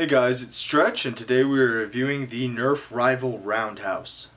Hey guys, it's Stretch, and today we're reviewing the Nerf rival Roundhouse.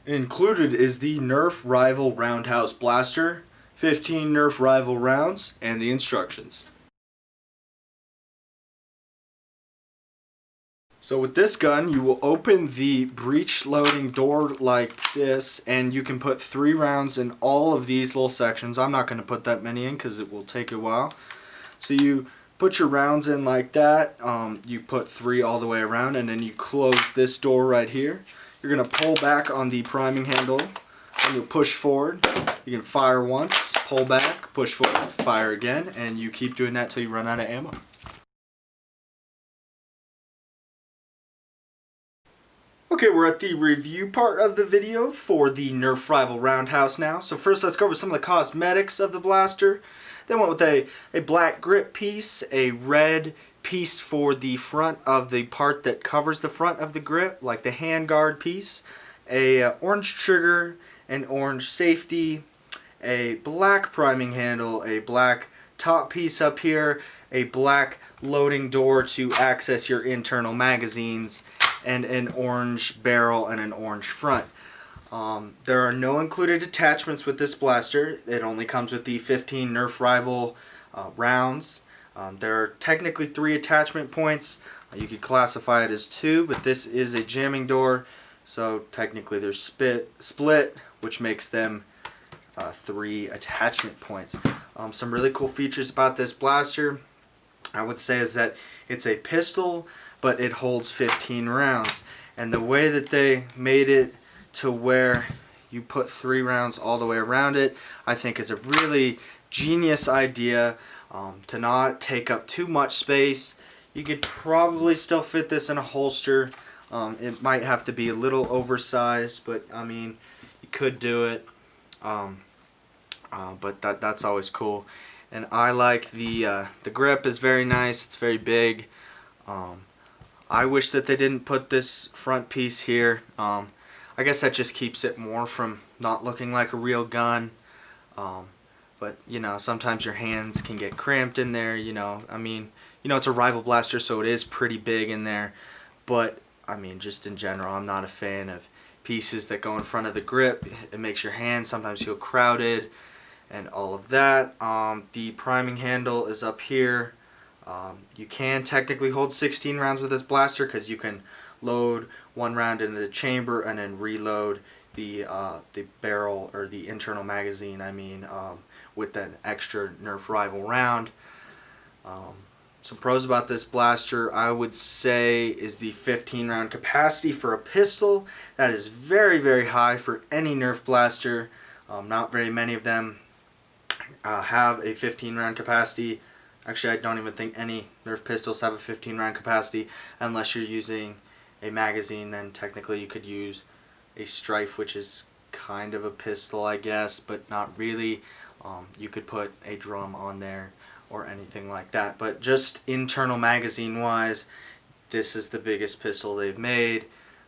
Included is the Nerf rival Roundhouse blaster, 15 Nerf rival rounds, and the instructions. So with this gun, you will open the breech loading door like this, and you can put 3 rounds in all of these little sections. I'm not going to put that many in because it will take a while. So you put your rounds in like that, you put 3 all the way around, and then you close this door right here. You're going to pull back on the priming handle, and you'll push forward. You can fire once, pull back, push forward, fire again, and you keep doing that till you run out of ammo. Okay, we're at the review part of the video for the Nerf rival Roundhouse now. So first let's cover some of the cosmetics of the blaster. They went with a black grip piece, a red piece for the front of the part that covers the front of the grip, like the handguard piece, a orange trigger, an orange safety, a black priming handle, a black top piece up here, a black loading door to access your internal magazines, and an orange barrel and an orange front. There are no included attachments with this blaster. It only comes with the 15 Nerf rival rounds. There are technically 3 attachment points. You could classify it as 2, but this is a jamming door, so technically they're split, which makes them 3 attachment points. Some really cool features about this blaster, I would say, is that it's a pistol, but it holds 15 rounds. And the way that they made it to where you put 3 rounds all the way around it, I think is a really genius idea. To not take up too much space. You could probably still fit this in a holster. It might have to be a little oversized, but I mean, you could do it. But that's always cool. And I like the grip is very nice. It's very big. I wish that they didn't put this front piece here. I guess that just keeps it more from not looking like a real gun. But, you know, sometimes your hands can get cramped in there, you know. I mean, you know, it's a rival blaster, so it is pretty big in there. But, I mean, just in general, I'm not a fan of pieces that go in front of the grip. It makes your hands sometimes feel crowded and all of that. The priming handle is up here. You can technically hold 16 rounds with this blaster because you can load 1 round into the chamber and then reload the barrel, or the internal magazine, I mean, with that extra Nerf rival round. Some pros about this blaster, I would say, is the 15 round capacity for a pistol. That is very, very high for any Nerf blaster. Not very many of them have a 15 round capacity. Actually, I don't even think any Nerf pistols have a 15 round capacity unless you're using a magazine. Then technically you could use a Strife, which is kind of a pistol, I guess, but not really. You could put a drum on there or anything like that. But just internal magazine wise, this is the biggest pistol they've made,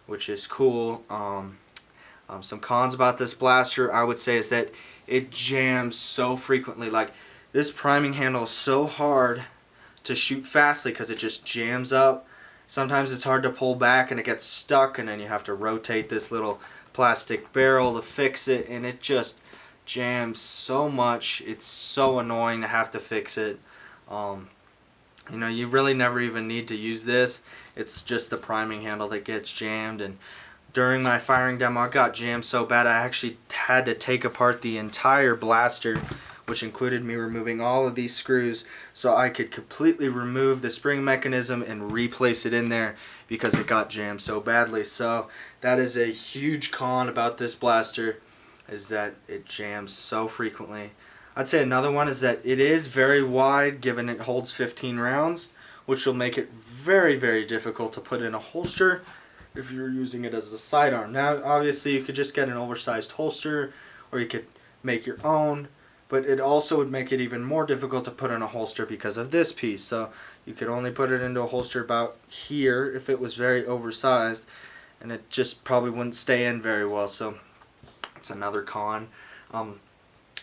which is cool. Some cons about this blaster, I would say, is that it jams so frequently. Like, this priming handle is so hard to shoot fastly because it just jams up. Sometimes it's hard to pull back and it gets stuck, and then you have to rotate this little plastic barrel to fix it, and it just jams so much. It's so annoying to have to fix it. You know, you really never even need to use this. It's just the priming handle that gets jammed. And during my firing demo, I got jammed so bad I actually had to take apart the entire blaster, which included me removing all of these screws so I could completely remove the spring mechanism and replace it in there because it got jammed so badly. So that is a huge con about this blaster, is that it jams so frequently. I'd say another one is that it is very wide, given it holds 15 rounds, which will make it very, very difficult to put in a holster if you're using it as a sidearm. Now, obviously, you could just get an oversized holster, or you could make your own, but it also would make it even more difficult to put in a holster because of this piece. So you could only put it into a holster about here if it was very oversized, and it just probably wouldn't stay in very well. So it's another con.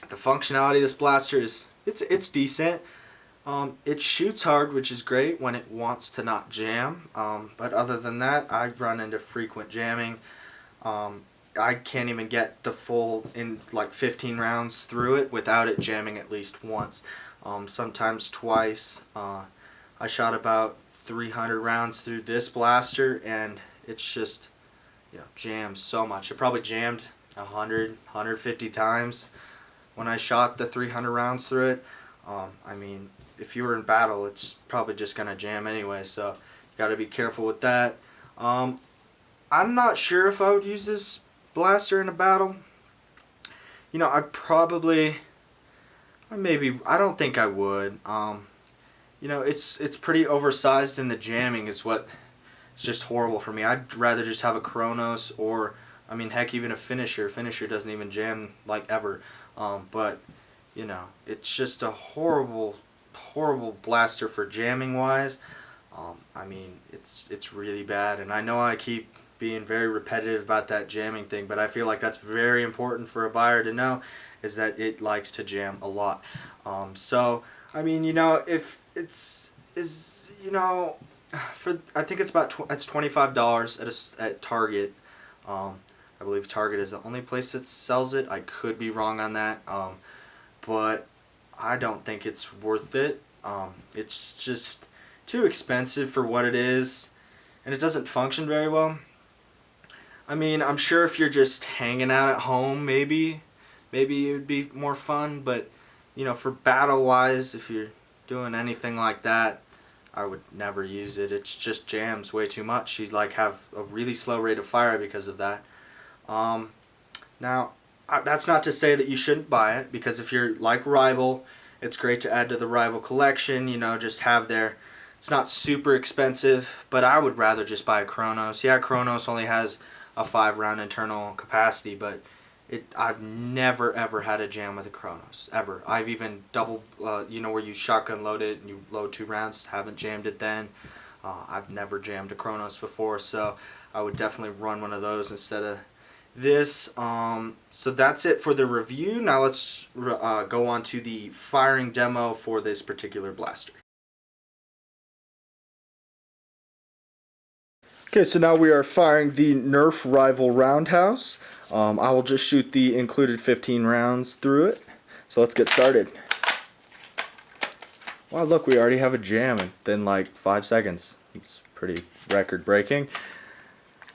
The functionality of this blaster is it's decent. It shoots hard, which is great when it wants to not jam. But other than that, I've run into frequent jamming. I can't even get the full in like 15 rounds through it without it jamming at least once. Sometimes twice. I shot about 300 rounds through this blaster, and it's just, you know, jams so much. It probably jammed 100, 150 times when I shot the 300 rounds through it. I mean, if you were in battle, it's probably just gonna jam anyway, so you gotta be careful with that. I'm not sure if I would use this blaster in a battle. You know, I don't think I would. You know, it's pretty oversized, and the jamming is what it's just horrible for me. I'd rather just have a Chronos, or I mean, heck, even a Finisher. Finisher doesn't even jam like ever. But you know, it's just a horrible blaster for jamming wise. I mean, it's really bad, and I know I keep being very repetitive about that jamming thing, but I feel like that's very important for a buyer to know, is that it likes to jam a lot. So I mean, you know, if you know, I think it's about it's $25 at Target. I believe Target is the only place that sells it. I could be wrong on that, but I don't think it's worth it. It's just too expensive for what it is, and it doesn't function very well. I mean, I'm sure if you're just hanging out at home, maybe it would be more fun, but you know, for battle wise, if you're doing anything like that, I would never use it. It's just jams way too much. You'd like have a really slow rate of fire because of that. Now, that's not to say that you shouldn't buy it, because if you're like Rival, it's great to add to the Rival collection. You know, just have there. It's not super expensive, but I would rather just buy a Chronos. Yeah, Chronos only has a 5-round internal capacity, but I've never ever had a jam with a Chronos, ever. I've even double, you know, where you shotgun load it and you load 2 rounds, haven't jammed it then. I've never jammed a Chronos before, so I would definitely run one of those instead of this. So that's it for the review. Now let's go on to the firing demo for this particular blaster. Okay, so now we are firing the Nerf Rival Roundhouse. I will just shoot the included 15 rounds through it. So let's get started. Wow, look, we already have a jam within like 5 seconds. It's pretty record breaking.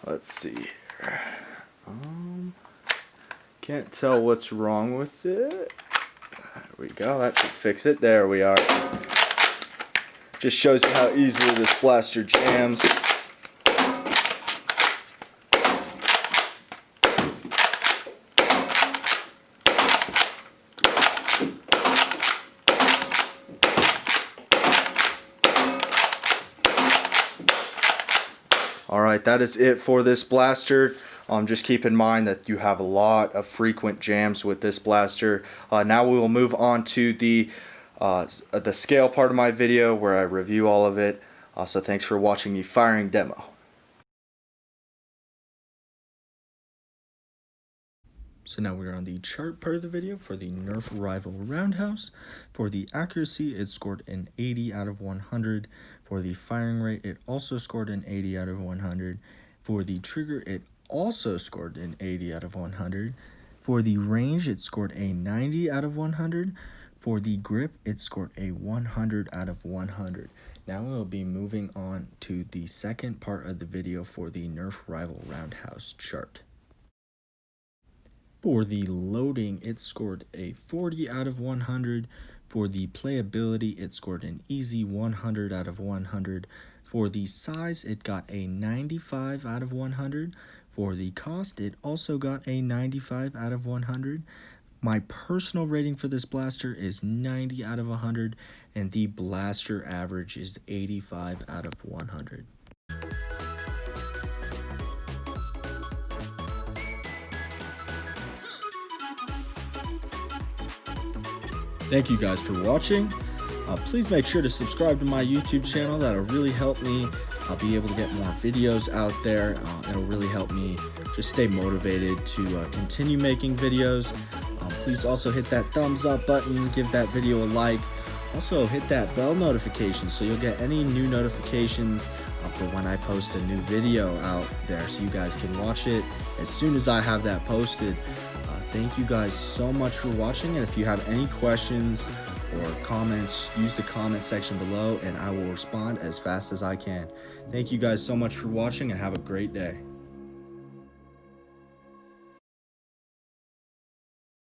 Let's see here. Can't tell what's wrong with it. There we go, that should fix it. There we are. Just shows you how easily this blaster jams. Alright, that is it for this blaster. Just keep in mind that you have a lot of frequent jams with this blaster. Now we will move on to the scale part of my video where I review all of it. So thanks for watching the firing demo. So now we're on the chart part of the video for the Nerf Rival Roundhouse. For the accuracy, it scored an 80 out of 100. For the firing rate, it also scored an 80 out of 100. For the trigger, it also scored an 80 out of 100. For the range, it scored a 90 out of 100. For the grip, it scored a 100 out of 100. Now we'll be moving on to the second part of the video for the Nerf Rival Roundhouse chart. For the loading, it scored a 40 out of 100. For the playability, it scored an easy 100 out of 100. For the size, it got a 95 out of 100. For the cost, it also got a 95 out of 100. My personal rating for this blaster is 90 out of 100, and the blaster average is 85 out of 100. Thank you guys for watching. Please make sure to subscribe to my YouTube channel. That'll really help me. I'll be able to get more videos out there. It'll really help me just stay motivated to continue making videos. Please also hit that thumbs up button, give that video a like. Also hit that bell notification so you'll get any new notifications for when I post a new video out there, so you guys can watch it as soon as I have that posted. Thank you guys so much for watching, and if you have any questions or comments, use the comment section below and I will respond as fast as I can. Thank you guys so much for watching, and have a great day.